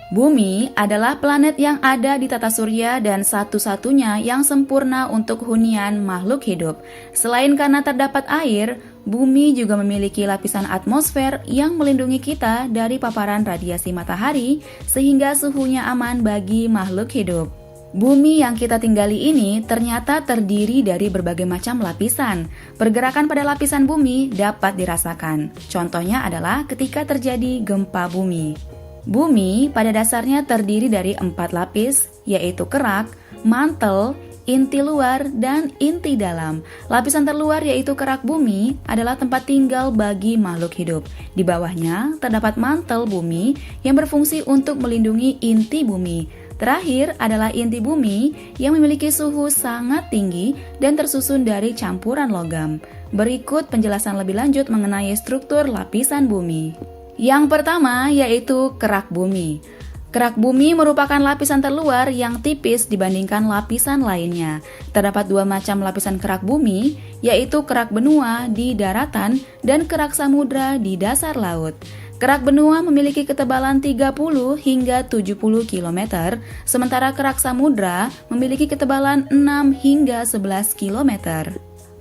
Bumi adalah planet yang ada di tata surya dan satu-satunya yang sempurna untuk hunian makhluk hidup. Selain karena terdapat air, bumi juga memiliki lapisan atmosfer yang melindungi kita dari paparan radiasi matahari sehingga suhunya aman bagi makhluk hidup. Bumi yang kita tinggali ini ternyata terdiri dari berbagai macam lapisan. Pergerakan pada lapisan bumi dapat dirasakan. Contohnya adalah ketika terjadi gempa bumi. Bumi pada dasarnya terdiri dari 4 lapis, yaitu kerak, mantel, inti luar, dan inti dalam. Lapisan terluar yaitu kerak bumi adalah tempat tinggal bagi makhluk hidup. Di bawahnya terdapat mantel bumi yang berfungsi untuk melindungi inti bumi. Terakhir adalah inti bumi yang memiliki suhu sangat tinggi dan tersusun dari campuran logam. Berikut penjelasan lebih lanjut mengenai struktur lapisan bumi. Yang pertama yaitu kerak bumi. Kerak bumi merupakan lapisan terluar yang tipis dibandingkan lapisan lainnya. Terdapat 2 macam lapisan kerak bumi, yaitu kerak benua di daratan dan kerak samudra di dasar laut. Kerak benua memiliki ketebalan 30 hingga 70 km, sementara kerak samudra memiliki ketebalan 6 hingga 11 km.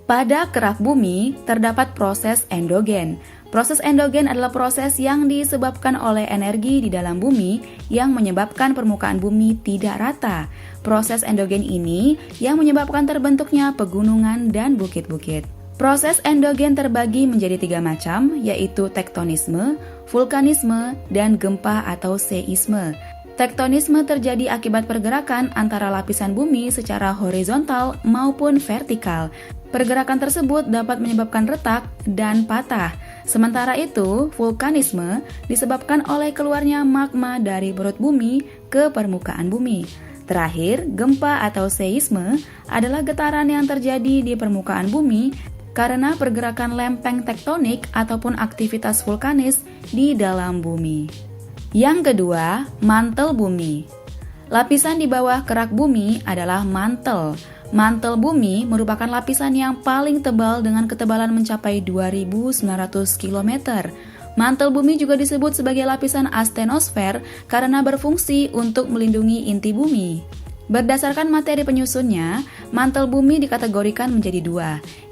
Pada kerak bumi terdapat proses endogen. Proses endogen adalah proses yang disebabkan oleh energi di dalam bumi yang menyebabkan permukaan bumi tidak rata. Proses endogen ini yang menyebabkan terbentuknya pegunungan dan bukit-bukit. Proses endogen terbagi menjadi 3 macam, yaitu tektonisme, vulkanisme, dan gempa atau seisme. Tektonisme terjadi akibat pergerakan antara lapisan bumi secara horizontal maupun vertikal. Pergerakan tersebut dapat menyebabkan retak dan patah. Sementara itu, vulkanisme disebabkan oleh keluarnya magma dari perut bumi ke permukaan bumi. Terakhir, gempa atau seisme adalah getaran yang terjadi di permukaan bumi karena pergerakan lempeng tektonik ataupun aktivitas vulkanis di dalam bumi. Yang kedua, mantel bumi. Lapisan di bawah kerak bumi adalah mantel. Mantel bumi merupakan lapisan yang paling tebal dengan ketebalan mencapai 2.900 km. Mantel bumi juga disebut sebagai lapisan astenosfer karena berfungsi untuk melindungi inti bumi. Berdasarkan materi penyusunnya, mantel bumi dikategorikan menjadi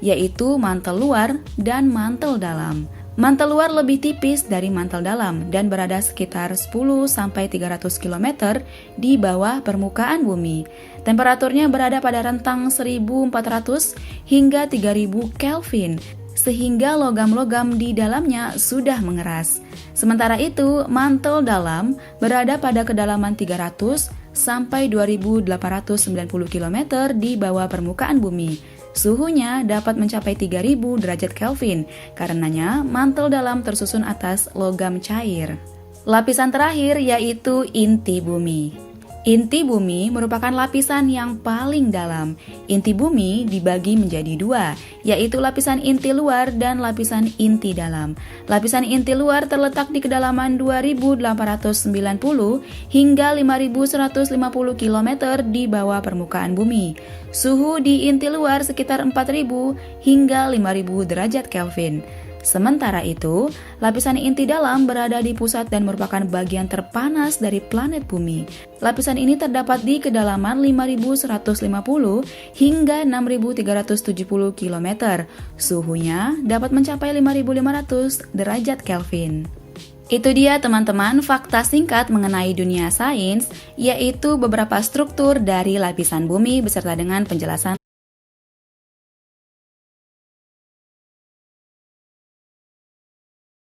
2, yaitu mantel luar dan mantel dalam. Mantel luar lebih tipis dari mantel dalam dan berada sekitar 10-300 km di bawah permukaan bumi. Temperaturnya berada pada rentang 1400 hingga 3000 Kelvin, sehingga logam-logam di dalamnya sudah mengeras. Sementara itu, mantel dalam berada pada kedalaman 300 sampai 2890 km di bawah permukaan bumi. Suhunya dapat mencapai 3000 derajat Kelvin, karenanya mantel dalam tersusun atas logam cair. Lapisan terakhir yaitu inti bumi. Inti bumi merupakan lapisan yang paling dalam. Inti bumi dibagi menjadi 2, yaitu lapisan inti luar dan lapisan inti dalam. Lapisan inti luar terletak di kedalaman 2890 hingga 5150 km di bawah permukaan bumi. Suhu di inti luar sekitar 4000 hingga 5000 derajat Kelvin. Sementara itu, lapisan inti dalam berada di pusat dan merupakan bagian terpanas dari planet bumi. Lapisan ini terdapat di kedalaman 5150 hingga 6370 km. Suhunya dapat mencapai 5500 derajat Kelvin. Itu dia teman-teman fakta singkat mengenai dunia sains, yaitu beberapa struktur dari lapisan bumi beserta dengan penjelasan